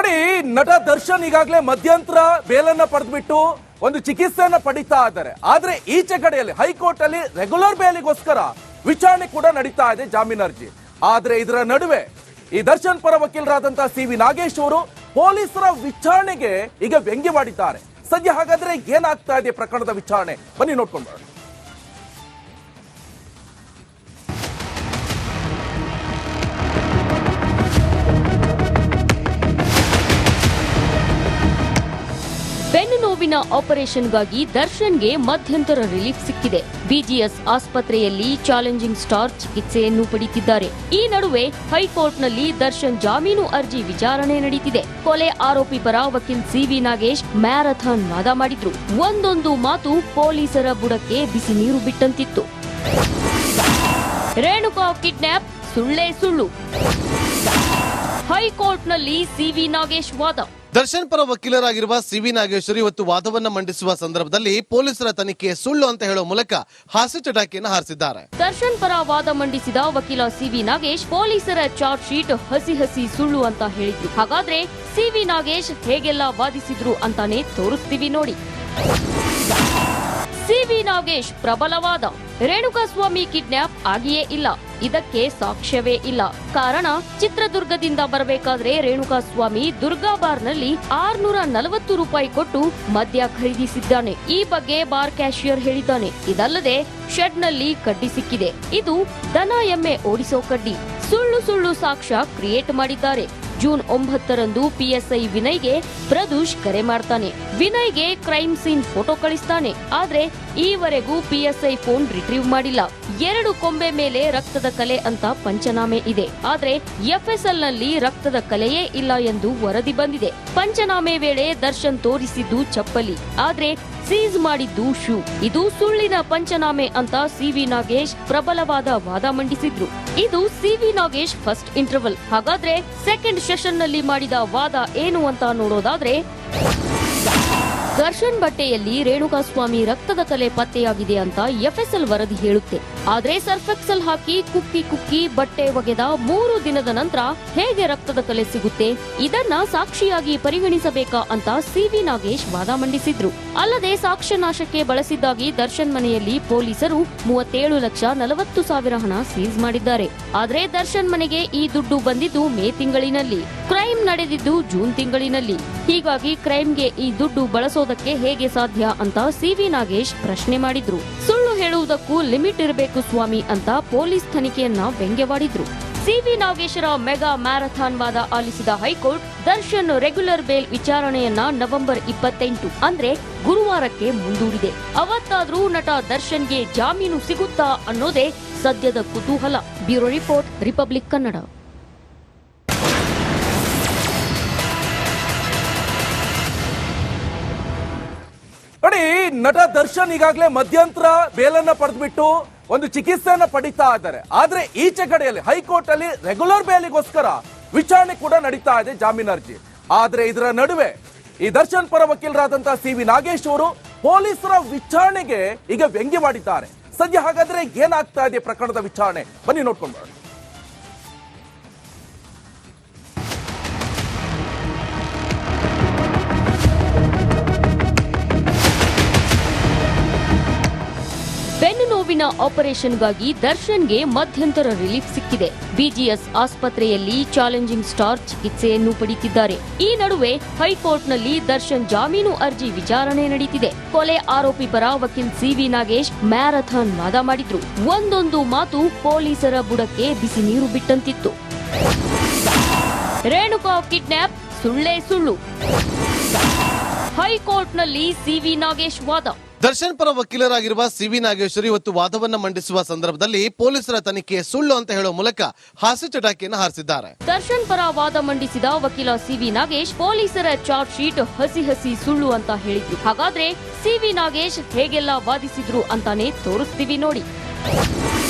ನೋಡಿ, ನಟ ದರ್ಶನ್ ಈಗಾಗಲೇ ಮಧ್ಯಂತರ ಬೇಲನ್ನ ಪಡೆದ್ಬಿಟ್ಟು ಒಂದು ಚಿಕಿತ್ಸೆಯನ್ನ ಪಡಿತಾ ಇದ್ದಾರೆ. ಆದ್ರೆ ಈಚೆ ಕಡೆಯಲ್ಲಿ ಹೈಕೋರ್ಟ್ ಅಲ್ಲಿ ರೆಗ್ಯುಲರ್ ಬೇಲಿಗೋಸ್ಕರ ವಿಚಾರಣೆ ಕೂಡ ನಡೀತಾ ಇದೆ, ಜಾಮೀನು ಅರ್ಜಿ. ಆದ್ರೆ ಇದರ ನಡುವೆ ಈ ದರ್ಶನ್ ಪರ ವಕೀಲರಾದಂತಹ ಸಿ.ವಿ. ನಾಗೇಶ್ ಅವರು ಪೊಲೀಸರ ವಿಚಾರಣೆಗೆ ಈಗ ವ್ಯಂಗ್ಯವಾಡಿದ್ದಾರೆ. ಸದ್ಯ ಹಾಗಾದ್ರೆ ಏನಾಗ್ತಾ ಇದೆ ಪ್ರಕರಣದ ವಿಚಾರಣೆ, ಬನ್ನಿ ನೋಡ್ಕೊಂಡು ಬರೋಣ. ಬೆನ್ನು ನೋವಿನ ಆಪರೇಷನ್ಗಾಗಿ ದರ್ಶನ್ಗೆ ಮಧ್ಯಂತರ ರಿಲೀಫ್ ಸಿಕ್ಕಿದೆ. ಬಿಜಿಎಸ್ ಆಸ್ಪತ್ರೆಯಲ್ಲಿ ಚಾಲೆಂಜಿಂಗ್ ಸ್ಟಾರ್ ಚಿಕಿತ್ಸೆಯನ್ನು ಪಡೆಯುತ್ತಿದ್ದಾರೆ. ಈ ನಡುವೆ ಹೈಕೋರ್ಟ್ನಲ್ಲಿ ದರ್ಶನ್ ಜಾಮೀನು ಅರ್ಜಿ ವಿಚಾರಣೆ ನಡೆಯುತ್ತಿದೆ. ಕೊಲೆ ಆರೋಪಿ ಪರ ವಕೀಲ್ ಸಿ.ವಿ. ನಾಗೇಶ್ ಮ್ಯಾರಥಾನ್ ವಾದ ಮಾಡಿದ್ರು. ಒಂದೊಂದು ಮಾತು ಪೊಲೀಸರ ಬುಡಕ್ಕೆ ಬಿಸಿ ನೀರು ಬಿಟ್ಟಂತಿತ್ತು. ರೇಣುಕಾ ಕಿಡ್ನಾಪ್ ಸುಳ್ಳೇ ಸುಳ್ಳು. ಹೈಕೋರ್ಟ್ನಲ್ಲಿ ಸಿ.ವಿ. ನಾಗೇಶ್ ವಾದ. ದರ್ಶನ್ ಪರ ವಕೀಲರಾಗಿರುವ ಸಿ.ವಿ. ನಾಗೇಶ್ವರಿ ಇವತ್ತು ವಾದವನ್ನ ಮಂಡಿಸುವ ಸಂದರ್ಭದಲ್ಲಿ ಪೊಲೀಸರ ತನಿಖೆ ಸುಳ್ಳು ಅಂತ ಹೇಳುವ ಮೂಲಕ ಹಾಸ್ಯ ಚಟಾಕಿಯನ್ನು ಹಾರಿಸಿದ್ದಾರೆ. ದರ್ಶನ್ ಪರ ವಾದ ಮಂಡಿಸಿದ ವಕೀಲ ಸಿ.ವಿ. ನಾಗೇಶ್ ಪೊಲೀಸರ ಚಾರ್ಜ್ ಶೀಟ್ ಹಸಿ ಸುಳ್ಳು ಅಂತ ಹೇಳಿದ್ರು. ಹಾಗಾದ್ರೆ ಸಿ.ವಿ. ನಾಗೇಶ್ ಹೇಗೆಲ್ಲ ವಾದಿಸಿದ್ರು ಅಂತಾನೆ ತೋರಿಸ್ತೀವಿ ನೋಡಿ. ಸಿ.ವಿ. ನಾಗೇಶ್ ಪ್ರಬಲವಾದ. ರೇಣುಕಾಸ್ವಾಮಿ ಕಿಡ್ನಾಪ್ ಆಗಿಯೇ ಇಲ್ಲ, ಇದಕ್ಕೆ ಸಾಕ್ಷ್ಯವೇ ಇಲ್ಲ. ಕಾರಣ, ಚಿತ್ರದುರ್ಗದಿಂದ ಬರಬೇಕಾದ್ರೆ ರೇಣುಕಾಸ್ವಾಮಿ ದುರ್ಗಾ ಬಾರ್ನಲ್ಲಿ 640 ರೂಪಾಯಿ ಕೊಟ್ಟು ಮದ್ಯ ಖರೀದಿಸಿದ್ದಾನೆ. ಈ ಬಗ್ಗೆ ಬಾರ್ ಕ್ಯಾಶಿಯರ್ ಹೇಳಿದ್ದಾನೆ. ಇದಲ್ಲದೆ ಶೆಡ್ನಲ್ಲಿ ಕಡ್ಡಿ ಸಿಕ್ಕಿದೆ. ಇದು ದನ ಎಮ್ಮೆ ಓಡಿಸೋ ಕಡ್ಡಿ. ಸುಳ್ಳು ಸಾಕ್ಷ್ಯ ಕ್ರಿಯೇಟ್ ಮಾಡಿದ್ದಾರೆ. ಜೂನ್ 9ರಂದು ಪಿಎಸ್ಐ ವಿನಯ್ಗೆ ಪ್ರದೂಷ್ ಕರೆ ಮಾಡ್ತಾನೆ. ವಿನಯ್ಗೆ ಕ್ರೈಮ್ ಸೀನ್ ಫೋಟೋ ಕಳಿಸ್ತಾನೆ. ಆದ್ರೆ ಈವರೆಗೂ ಪಿಎಸ್ಐ ಫೋನ್ ರಿಟ್ರೀವ್ ಮಾಡಿಲ್ಲ. 2 ಕೊಂಬೆ ಮೇಲೆ ರಕ್ತದ ಕಲೆ ಅಂತ ಪಂಚನಾಮೆ ಇದೆ. ಆದ್ರೆ ಎಫ್ಎಸ್ಎಲ್ ನಲ್ಲಿ ರಕ್ತದ ಕಲೆಯೇ ಇಲ್ಲ ಎಂದು ವರದಿ ಬಂದಿದೆ. ಪಂಚನಾಮೆ ವೇಳೆ ದರ್ಶನ್ ತೋರಿಸಿದ್ದು ಚಪ್ಪಲಿ, ಆದ್ರೆ ಸೀಸ್ ಮಾಡಿದ್ದು ಶೂ. ಇದು ಸುಳ್ಳಿನ ಪಂಚನಾಮೆ ಅಂತ ಸಿ.ವಿ. ನಾಗೇಶ್ ಪ್ರಬಲವಾದ ವಾದ ಮಂಡಿಸಿದ್ರು. ಇದು ಸಿ.ವಿ. Nagesh first interval. ಹಾಗಾದ್ರೆ ಸೆಕೆಂಡ್ ಸೆಷನ್ ನಲ್ಲಿ ಮಾಡಿದ ವಾದ ಏನು ಅಂತ ನೋಡೋದಾದ್ರೆ, ದರ್ಶನ್ ಬಟ್ಟೆಯಲ್ಲಿ ರೇಣುಕಾಸ್ವಾಮಿ ರಕ್ತದ ಕಲೆ ಪತ್ತೆಯಾಗಿದೆ ಅಂತ ಎಫ್ಎಸ್ಎಲ್ ವರದಿ ಹೇಳುತ್ತೆ. ಆದ್ರೆ ಸರ್ಫೆಕ್ಸಲ್ ಹಾಕಿ ಕುಕ್ಕಿ ಬಟ್ಟೆ ಒಗೆದ 3 ದಿನದ ನಂತರ ಹೇಗೆ ರಕ್ತದ ಕಲೆ ಸಿಗುತ್ತೆ? ಇದನ್ನ ಸಾಕ್ಷಿಯಾಗಿ ಪರಿಗಣಿಸಬೇಕಾ ಅಂತ ಸಿ.ವಿ. ನಾಗೇಶ್ ವಾದ ಮಂಡಿಸಿದ್ರು. ಅಲ್ಲದೆ ಸಾಕ್ಷ್ಯ ನಾಶಕ್ಕೆ ಬಳಸಿದ್ದಾಗಿ ದರ್ಶನ್ ಮನೆಯಲ್ಲಿ ಪೊಲೀಸರು 37,40,000 ಹಣ ಸೀಸ್ ಮಾಡಿದ್ದಾರೆ. ಆದ್ರೆ ದರ್ಶನ್ ಮನೆಗೆ ಈ ದುಡ್ಡು ಬಂದಿದ್ದು ಮೇ ತಿಂಗಳಿನಲ್ಲಿ, ಕ್ರೈಮ್ ನಡೆದಿದ್ದು ಜೂನ್ ತಿಂಗಳಿನಲ್ಲಿ. ಹೀಗಾಗಿ ಕ್ರೈಮ್ಗೆ ಈ ದುಡ್ಡು ಬಳಸೋದಕ್ಕೆ ಹೇಗೆ ಸಾಧ್ಯ ಅಂತ ಸಿ.ವಿ. ನಾಗೇಶ್ ಪ್ರಶ್ನೆ ಮಾಡಿದ್ರು. ಸುಳ್ಳು ಹೇಳುವುದಕ್ಕೂ ಲಿಮಿಟ್ ಇರಬೇಕು ಸ್ವಾಮಿ ಅಂತ ಪೊಲೀಸ್ ತನಿಖೆಯನ್ನ ವ್ಯಂಗ್ಯವಾಡಿದ್ರು. ಸಿ.ವಿ. ನಾಗೇಶರ ಮೆಗಾ ಮ್ಯಾರಥಾನ್ ವಾದ ಆಲಿಸಿದ ಹೈಕೋರ್ಟ್ ದರ್ಶನ್ ರೆಗ್ಯುಲರ್ ಬೇಲ್ ವಿಚಾರಣೆಯನ್ನ ನವೆಂಬರ್ 28 ಅಂದ್ರೆ ಗುರುವಾರಕ್ಕೆ ಮುಂದೂಡಿದೆ. ಅವತ್ತಾದ್ರೂ ನಟ ದರ್ಶನ್ಗೆ ಜಾಮೀನು ಸಿಗುತ್ತಾ ಅನ್ನೋದೇ ಸದ್ಯದ ಕುತೂಹಲ. Bureau report, republic Kannada. ನೋಡಿ, ನಟ ದರ್ಶನ್ ಈಗಾಗಲೇ ಮಧ್ಯಂತರ ಬೇಲನ್ನ ಪಡೆದ್ಬಿಟ್ಟು ಒಂದು ಚಿಕಿತ್ಸೆಯನ್ನ ಪಡಿತಾ ಇದ್ದಾರೆ. ಆದ್ರೆ ಈಚೆ ಕಡೆಯಲ್ಲಿ ಹೈಕೋರ್ಟ್ ಅಲ್ಲಿ ರೆಗ್ಯುಲರ್ ಬೇಲಿಗೋಸ್ಕರ ವಿಚಾರಣೆ ಕೂಡ ನಡೀತಾ ಇದೆ, ಜಾಮೀನು ಅರ್ಜಿ. ಆದ್ರೆ ಇದರ ನಡುವೆ ಈ ದರ್ಶನ್ ಪರ ವಕೀಲರಾದಂತಹ ಸಿ.ವಿ. ನಾಗೇಶ್ ಅವರು ಪೊಲೀಸರ ವಿಚಾರಣೆಗೆ ಈಗ ವ್ಯಂಗ್ಯವಾಡಿದ್ದಾರೆ. ಸದ್ಯ ಹಾಗಾದ್ರೆ ಏನಾಗ್ತಾ ಇದೆ ಪ್ರಕರಣದ ವಿಚಾರಣೆ, ಬನ್ನಿ ನೋಡ್ಕೊಂಡು ಬರೋಣ. ಬೆನ್ನು ನೋವಿನ ಆಪರೇಷನ್ಗಾಗಿ ದರ್ಶನ್ಗೆ ಮಧ್ಯಂತರ ರಿಲೀಫ್ ಸಿಕ್ಕಿದೆ. ಬಿಜಿಎಸ್ ಆಸ್ಪತ್ರೆಯಲ್ಲಿ ಚಾಲೆಂಜಿಂಗ್ ಸ್ಟಾರ್ ಚಿಕಿತ್ಸೆಯನ್ನು ಪಡೆಯುತ್ತಿದ್ದಾರೆ. ಈ ನಡುವೆ ಹೈಕೋರ್ಟ್ನಲ್ಲಿ ದರ್ಶನ್ ಜಾಮೀನು ಅರ್ಜಿ ವಿಚಾರಣೆ ನಡೆಯುತ್ತಿದೆ. ಕೊಲೆ ಆರೋಪಿ ಪರ ವಕೀಲ್ ಸಿ.ವಿ. ನಾಗೇಶ್ ಮ್ಯಾರಥಾನ್ ವಾದ ಮಾಡಿದ್ರು. ಒಂದೊಂದು ಮಾತು ಪೊಲೀಸರ ಬುಡಕ್ಕೆ ಬಿಸಿ ನೀರು ಬಿಟ್ಟಂತಿತ್ತು. ರೇಣುಕಾ ಕಿಡ್ನಾಪ್ ಸುಳ್ಳೇ ಸುಳ್ಳು. ಹೈಕೋರ್ಟ್ನಲ್ಲಿ ಸಿ.ವಿ. ನಾಗೇಶ್ ವಾದ. ದರ್ಶನ್ ಪರ ವಕೀಲರಾಗಿರುವ ಸಿ.ವಿ. ನಾಗೇಶ್ವರಿ ಇವತ್ತು ವಾದವನ್ನ ಮಂಡಿಸುವ ಸಂದರ್ಭದಲ್ಲಿ ಪೊಲೀಸರ ತನಿಖೆ ಸುಳ್ಳು ಅಂತ ಹೇಳುವ ಮೂಲಕ ಹಾಸ್ಯ ಚಟಾಕಿಯನ್ನು ಹಾರಿಸಿದ್ದಾರೆ. ದರ್ಶನ್ ಪರ ವಾದ ಮಂಡಿಸಿದ ವಕೀಲ ಸಿ.ವಿ. ನಾಗೇಶ್ ಪೊಲೀಸರ ಚಾರ್ಜ್ ಶೀಟ್ ಹಸಿ ಸುಳ್ಳು ಅಂತ ಹೇಳಿದ್ರು. ಹಾಗಾದ್ರೆ ಸಿ.ವಿ. ನಾಗೇಶ್ ಹೇಗೆಲ್ಲ ವಾದಿಸಿದ್ರು ಅಂತಾನೆ ತೋರಿಸ್ತೀವಿ ನೋಡಿ.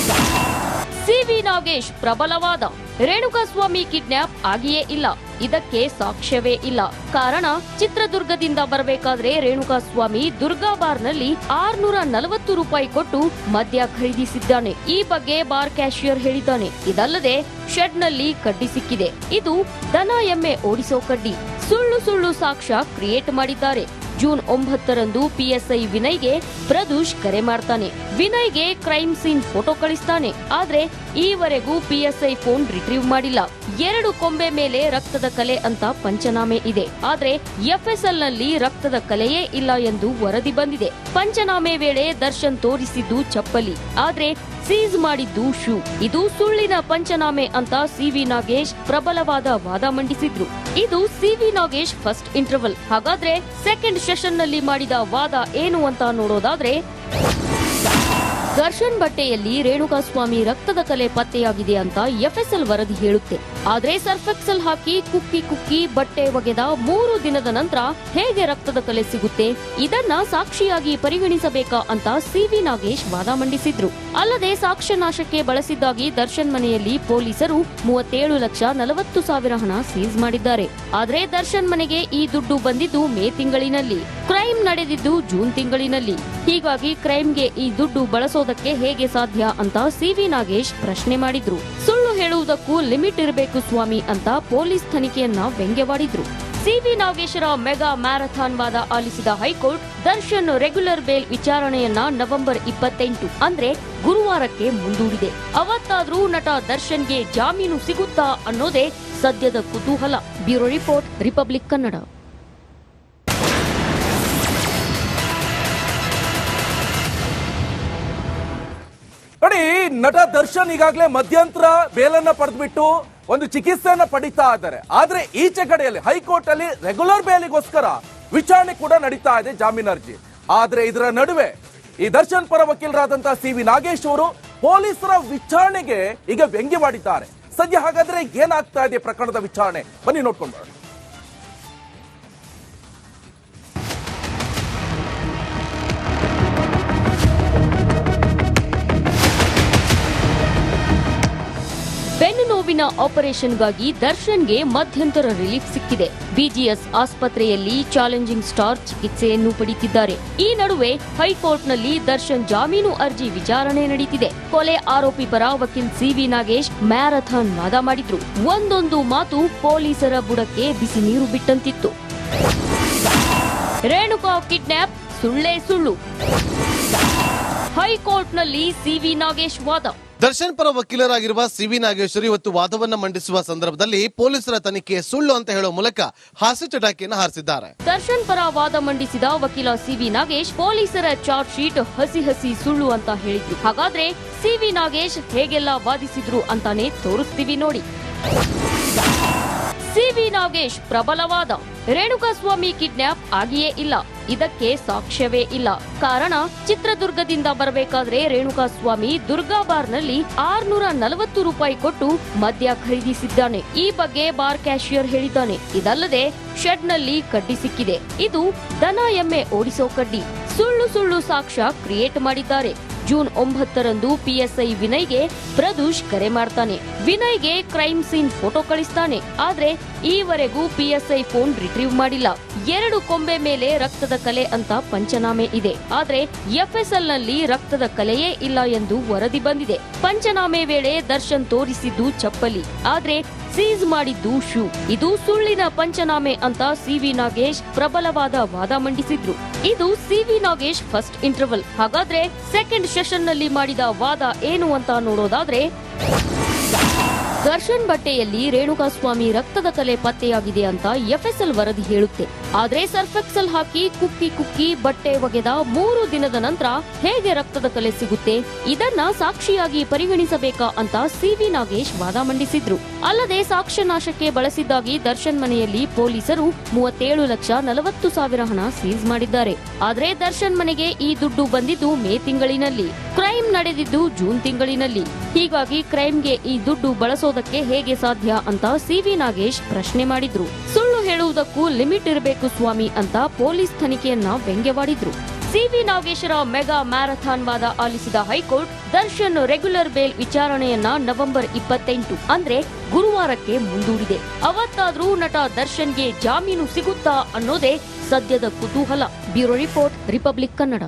ಸಿ.ವಿ. ನಾಗೇಶ್ ಪ್ರಬಲವಾದ. ರೇಣುಕಾಸ್ವಾಮಿ ಕಿಡ್ನಾಪ್ ಆಗಿಯೇ ಇಲ್ಲ, ಇದಕ್ಕೆ ಸಾಕ್ಷ್ಯವೇ ಇಲ್ಲ. ಕಾರಣ, ಚಿತ್ರದುರ್ಗದಿಂದ ಬರಬೇಕಾದ್ರೆ ರೇಣುಕಾಸ್ವಾಮಿ ದುರ್ಗಾ ಬಾರ್ನಲ್ಲಿ 640 ರೂಪಾಯಿ ಕೊಟ್ಟು ಮದ್ಯ ಖರೀದಿಸಿದ್ದಾನೆ. ಈ ಬಗ್ಗೆ ಬಾರ್ ಕ್ಯಾಶಿಯರ್ ಹೇಳಿದ್ದಾನೆ. ಇದಲ್ಲದೆ ಶೆಡ್ನಲ್ಲಿ ಕಡ್ಡಿ ಸಿಕ್ಕಿದೆ. ಇದು ದನ ಎಮ್ಮೆ ಓಡಿಸೋ ಕಡ್ಡಿ. ಸುಳ್ಳು ಸುಳ್ಳು ಸಾಕ್ಷ್ಯ ಕ್ರಿಯೇಟ್ ಮಾಡಿದ್ದಾರೆ. ಜೂನ್ 9ರಂದು ಪಿಎಸ್ಐ ವಿನಯ್ಗೆ ಪ್ರದೂಷ್ ಕರೆ ಮಾಡ್ತಾನೆ. ವಿನಯ್ಗೆ ಕ್ರೈಮ್ ಸೀನ್ ಫೋಟೋ ಕಳಿಸ್ತಾನೆ. ಆದ್ರೆ ಈವರೆಗೂ ಪಿಎಸ್ಐ ಫೋನ್ ರಿಟ್ರೀವ್ ಮಾಡಿಲ್ಲ. 2 ಕೊಂಬೆ ಮೇಲೆ ರಕ್ತದ ಕಲೆ ಅಂತ ಪಂಚನಾಮೆ ಇದೆ. ಆದ್ರೆ ಎಫ್ಎಸ್ಎಲ್ ನಲ್ಲಿ ರಕ್ತದ ಕಲೆಯೇ ಇಲ್ಲ ಎಂದು ವರದಿ ಬಂದಿದೆ. ಪಂಚನಾಮೆ ವೇಳೆ ದರ್ಶನ್ ತೋರಿಸಿದ್ದು ಚಪ್ಪಲಿ, ಆದ್ರೆ ಸೀಸ್ ಮಾಡಿದ್ದು ಶೂ. ಇದು ಸುಳ್ಳಿನ ಪಂಚನಾಮೆ ಅಂತ ಸಿವಿ ನಾಗೇಶ್ ಪ್ರಬಲವಾದ ವಾದ ಮಂಡಿಸಿದ್ರು. ಇದು ಸಿವಿ ನಾಗೇಶ್ ಫಸ್ಟ್ ಇಂಟರ್ವಲ್. ಹಾಗಾದ್ರೆ ಸೆಕೆಂಡ್ ಸೆಷನ್ ನಲ್ಲಿ ಮಾಡಿದ ವಾದ ಏನು ಅಂತ ನೋಡೋದಾದ್ರೆ, ದರ್ಶನ್ ಬಟ್ಟೆಯಲ್ಲಿ ರೇಣುಕಾಸ್ವಾಮಿ ರಕ್ತದ ಕಲೆ ಪತ್ತೆಯಾಗಿದೆ ಅಂತ ಎಫ್ಎಸ್ಎಲ್ ವರದಿ ಹೇಳುತ್ತೆ. ಆದ್ರೆ ಸರ್ಫೆಕ್ಸಲ್ ಹಾಕಿ ಕುಕ್ಕಿ ಬಟ್ಟೆ ಒಗೆದ 3 ದಿನದ ನಂತರ ಹೇಗೆ ರಕ್ತದ ಕಲೆ ಸಿಗುತ್ತೆ? ಇದನ್ನ ಸಾಕ್ಷಿಯಾಗಿ ಪರಿಗಣಿಸಬೇಕಾ ಅಂತ ಸಿವಿ ನಾಗೇಶ್ ವಾದ ಮಂಡಿಸಿದ್ರು. ಅಲ್ಲದೆ ಸಾಕ್ಷ್ಯ ನಾಶಕ್ಕೆ ಬಳಸಿದ್ದಾಗಿ ದರ್ಶನ್ ಮನೆಯಲ್ಲಿ ಪೊಲೀಸರು 37,40,000 ಹಣ ಸೀಸ್ ಮಾಡಿದ್ದಾರೆ. ಆದ್ರೆ ದರ್ಶನ್ ಮನೆಗೆ ಈ ದುಡ್ಡು ಬಂದಿದ್ದು ಮೇ ತಿಂಗಳಿನಲ್ಲಿ, ಕ್ರೈಮ್ ನಡೆದಿದ್ದು ಜೂನ್ ತಿಂಗಳಿನಲ್ಲಿ. ಹೀಗಾಗಿ ಕ್ರೈಮ್ಗೆ ಈ ದುಡ್ಡು ಬಳಸೋದಕ್ಕೆ ಹೇಗೆ ಸಾಧ್ಯ ಅಂತ ಸಿವಿ ನಾಗೇಶ್ ಪ್ರಶ್ನೆ ಮಾಡಿದ್ರು. ಸುಳ್ಳು ಹೇಳುವುದಕ್ಕೂ ಲಿಮಿಟ್ ಇರಬೇಕು ಸ್ವಾಮಿ ಅಂತ ಪೊಲೀಸ್ ತನಿಖೆಯನ್ನ ವ್ಯಂಗ್ಯವಾಡಿದ್ರು. ಸಿವಿ ನಾಗೇಶರ ಮೆಗಾ ಮ್ಯಾರಥಾನ್ ವಾದ ಆಲಿಸಿದ ಹೈಕೋರ್ಟ್ ದರ್ಶನ್ ರೆಗ್ಯುಲರ್ ಬೇಲ್ ವಿಚಾರಣೆಯನ್ನ ನವೆಂಬರ್ 28 ಅಂದ್ರೆ ಗುರುವಾರಕ್ಕೆ ಮುಂದೂಡಿದೆ. ಅವತ್ತಾದ್ರೂ ನಟ ದರ್ಶನ್ಗೆ ಜಾಮೀನು ಸಿಗುತ್ತಾ ಅನ್ನೋದೇ ಸದ್ಯದ ಕುತೂಹಲ. Bureau report, republic Kannada. ನೋಡಿ, ನಟ ದರ್ಶನ್ ಈಗಾಗಲೇ ಮಧ್ಯಂತರ ಬೇಲನ್ನ ಪಡೆದ್ಬಿಟ್ಟು ಒಂದು ಚಿಕಿತ್ಸೆಯನ್ನ ಪಡಿತಾ ಇದ್ದಾರೆ. ಆದ್ರೆ ಈಚೆ ಕಡೆಯಲ್ಲಿ ಹೈಕೋರ್ಟ್ ಅಲ್ಲಿ ರೆಗ್ಯುಲರ್ ಬೇಲಿಗೋಸ್ಕರ ವಿಚಾರಣೆ ಕೂಡ ನಡೀತಾ ಇದೆ, ಜಾಮೀನು ಅರ್ಜಿ. ಆದ್ರೆ ಇದರ ನಡುವೆ ಈ ದರ್ಶನ್ ಪರ ವಕೀಲರಾದಂತಹ ಸಿವಿ ನಾಗೇಶ್ ಅವರು ಪೊಲೀಸರ ವಿಚಾರಣೆಗೆ ಈಗ ವ್ಯಂಗ್ಯವಾಡಿದ್ದಾರೆ. ಸದ್ಯ ಹಾಗಾದ್ರೆ ಏನಾಗ್ತಾ ಇದೆ ಪ್ರಕರಣದ ವಿಚಾರಣೆ, ಬನ್ನಿ ನೋಡ್ಕೊಂಡು ಬರೋಣ. ಬೆನ್ನು ನೋವಿನ ಆಪರೇಷನ್ಗಾಗಿ ದರ್ಶನ್ಗೆ ಮಧ್ಯಂತರ ರಿಲೀಫ್ ಸಿಕ್ಕಿದೆ. ಬಿಜಿಎಸ್ ಆಸ್ಪತ್ರೆಯಲ್ಲಿ ಚಾಲೆಂಜಿಂಗ್ ಸ್ಟಾರ್ ಚಿಕಿತ್ಸೆಯನ್ನು ಪಡೆಯುತ್ತಿದ್ದಾರೆ. ಈ ನಡುವೆ ಹೈಕೋರ್ಟ್ನಲ್ಲಿ ದರ್ಶನ್ ಜಾಮೀನು ಅರ್ಜಿ ವಿಚಾರಣೆ ನಡೆಯುತ್ತಿದೆ. ಕೊಲೆ ಆರೋಪಿ ಪರ ವಕೀಲ್ ಸಿವಿ ನಾಗೇಶ್ ಮ್ಯಾರಥಾನ್ ವಾದ ಮಾಡಿದ್ರು. ಒಂದೊಂದು ಮಾತು ಪೊಲೀಸರ ಬುಡಕ್ಕೆ ಬಿಸಿ ನೀರು ಬಿಟ್ಟಂತಿತ್ತು. ರೇಣುಕಾ ಕಿಡ್ನಾಪ್ ಸುಳ್ಳೇ ಸುಳ್ಳು. ಹೈಕೋರ್ಟ್ನಲ್ಲಿ ಸಿವಿ ನಾಗೇಶ್ ವಾದ. ದರ್ಶನ್ ಪರ ವಕೀಲರಾಗಿರುವ ಸಿವಿ ನಾಗೇಶ್ವರಿ ಇವತ್ತು ವಾದವನ್ನ ಮಂಡಿಸುವ ಸಂದರ್ಭದಲ್ಲಿ ಪೊಲೀಸರ ತನಿಖೆ ಸುಳ್ಳು ಅಂತ ಹೇಳುವ ಮೂಲಕ ಹಾಸ್ಯ ಚಟಾಕಿಯನ್ನು ಹಾರಿಸಿದ್ದಾರೆ. ದರ್ಶನ್ ಪರ ವಾದ ಮಂಡಿಸಿದ ವಕೀಲ ಸಿವಿ ನಾಗೇಶ್ ಪೊಲೀಸರ ಚಾರ್ಜ್ ಶೀಟ್ ಹಸಿ ಸುಳ್ಳು ಅಂತ ಹೇಳಿದ್ರು. ಹಾಗಾದ್ರೆ ಸಿವಿ ನಾಗೇಶ್ ಹೇಗೆಲ್ಲ ವಾದಿಸಿದ್ರು ಅಂತಾನೆ ತೋರಿಸ್ತೀವಿ ನೋಡಿ. ಸಿವಿ ನಾಗೇಶ್ ಪ್ರಬಲವಾದ. ರೇಣುಕಾಸ್ವಾಮಿ ಕಿಡ್ನಾಪ್ ಆಗಿಯೇ ಇಲ್ಲ, ಇದಕ್ಕೆ ಸಾಕ್ಷ್ಯವೇ ಇಲ್ಲ. ಕಾರಣ, ಚಿತ್ರದುರ್ಗದಿಂದ ಬರಬೇಕಾದ್ರೆ ರೇಣುಕಾಸ್ವಾಮಿ ದುರ್ಗಾ ಬಾರ್ನಲ್ಲಿ 640 ರೂಪಾಯಿ ಕೊಟ್ಟು ಮದ್ಯ ಖರೀದಿಸಿದ್ದಾನೆ. ಈ ಬಗ್ಗೆ ಬಾರ್ ಕ್ಯಾಶಿಯರ್ ಹೇಳಿದ್ದಾನೆ. ಇದಲ್ಲದೆ ಶೆಡ್ನಲ್ಲಿ ಕಡ್ಡಿ ಸಿಕ್ಕಿದೆ. ಇದು ದನ ಎಮ್ಮೆ ಓಡಿಸೋ ಕಡ್ಡಿ. ಸುಳ್ಳು ಸಾಕ್ಷ್ಯ ಕ್ರಿಯೇಟ್ ಮಾಡಿದ್ದಾರೆ. ಜೂನ್ 9ರಂದು ಪಿಎಸ್ಐ ವಿನಯ್ಗೆ ಪ್ರದೂಷ್ ಕರೆ ಮಾಡ್ತಾನೆ. ವಿನಯ್ಗೆ ಕ್ರೈಮ್ ಸೀನ್ ಫೋಟೋ ಕಳಿಸ್ತಾನೆ. ಆದ್ರೆ ಈವರೆಗೂ ಪಿಎಸ್ಐ ಫೋನ್ ರಿಟ್ರೀವ್ ಮಾಡಿಲ್ಲ. 2 ಕೊಂಬೆ ಮೇಲೆ ರಕ್ತದ ಕಲೆ ಅಂತ ಪಂಚನಾಮೆ ಇದೆ. ಆದ್ರೆ ಎಫ್ಎಸ್ಎಲ್ ನಲ್ಲಿ ರಕ್ತದ ಕಲೆಯೇ ಇಲ್ಲ ಎಂದು ವರದಿ ಬಂದಿದೆ. ಪಂಚನಾಮೆ ವೇಳೆ ದರ್ಶನ್ ತೋರಿಸಿದ್ದು ಚಪ್ಪಲಿ, ಆದ್ರೆ ಸೀಸ್ ಮಾಡಿದ್ದು ಶೂ. ಇದು ಸುಳ್ಳಿನ ಪಂಚನಾಮೆ ಅಂತ ಸಿವಿ ನಾಗೇಶ್ ಪ್ರಬಲವಾದ ವಾದ ಮಂಡಿಸಿದ್ರು. ಇದು ಸಿವಿ ನಾಗೇಶ್ ಫಸ್ಟ್ ಇಂಟರ್ವಲ್. ಹಾಗಾದ್ರೆ ಸೆಕೆಂಡ್ ಸೆಷನ್ ನಲ್ಲಿ ಮಾಡಿದ ವಾದ ಏನು ಅಂತ ನೋಡೋದಾದ್ರೆ, ದರ್ಶನ್ ಬಟ್ಟೆಯಲ್ಲಿ ರೇಣುಕಾಸ್ವಾಮಿ ರಕ್ತದ ಕಲೆ ಪತ್ತೆಯಾಗಿದೆ ಅಂತ ಎಫ್ಎಸ್ಎಲ್ ವರದಿ ಹೇಳುತ್ತೆ. ಆದ್ರೆ ಸರ್ಫೆಕ್ಸಲ್ ಹಾಕಿ ಕುಕ್ಕಿ ಬಟ್ಟೆ ಒಗೆದ 3 ದಿನದ ನಂತರ ಹೇಗೆ ರಕ್ತದ ಕಲೆ ಸಿಗುತ್ತೆ? ಇದನ್ನ ಸಾಕ್ಷಿಯಾಗಿ ಪರಿಗಣಿಸಬೇಕಾ ಅಂತ ಸಿವಿ ನಾಗೇಶ್ ವಾದ ಮಂಡಿಸಿದ್ರು. ಅಲ್ಲದೆ ಸಾಕ್ಷ್ಯ ನಾಶಕ್ಕೆ ಬಳಸಿದ್ದಾಗಿ ದರ್ಶನ್ ಮನೆಯಲ್ಲಿ ಪೊಲೀಸರು 37,40,000 ಹಣ ಸೀಸ್ ಮಾಡಿದ್ದಾರೆ. ಆದ್ರೆ ದರ್ಶನ್ ಮನೆಗೆ ಈ ದುಡ್ಡು ಬಂದಿದ್ದು ಮೇ ತಿಂಗಳಿನಲ್ಲಿ, ಕ್ರೈಮ್ ನಡೆದಿದ್ದು ಜೂನ್ ತಿಂಗಳಿನಲ್ಲಿ. ಹೀಗಾಗಿ ಕ್ರೈಮ್ಗೆ ಈ ದುಡ್ಡು ಬಳಸೋದಕ್ಕೆ ಹೇಗೆ ಸಾಧ್ಯ ಅಂತ ಸಿವಿ ನಾಗೇಶ್ ಪ್ರಶ್ನೆ ಮಾಡಿದ್ರು. ಸುಳ್ಳು ಹೇಳುವುದಕ್ಕೂ ಲಿಮಿಟ್ ಇರಬೇಕು ಸ್ವಾಮಿ ಅಂತ ಪೊಲೀಸ್ ತನಿಖೆಯನ್ನ ವ್ಯಂಗ್ಯವಾಡಿದ್ರು. ಸಿವಿ ನಾಗೇಶರ ಮೆಗಾ ಮ್ಯಾರಥಾನ್ ವಾದ ಆಲಿಸಿದ ಹೈಕೋರ್ಟ್ ದರ್ಶನ್ ರೆಗ್ಯುಲರ್ ಬೇಲ್ ವಿಚಾರಣೆಯನ್ನ ನವೆಂಬರ್ 28 ಅಂದ್ರೆ ಗುರುವಾರಕ್ಕೆ ಮುಂದೂಡಿದೆ. ಅವತ್ತಾದ್ರೂ ನಟ ದರ್ಶನ್ಗೆ ಜಾಮೀನು ಸಿಗುತ್ತಾ ಅನ್ನೋದೇ ಸದ್ಯದ ಕುತೂಹಲ. Bureau report, republic Kannada.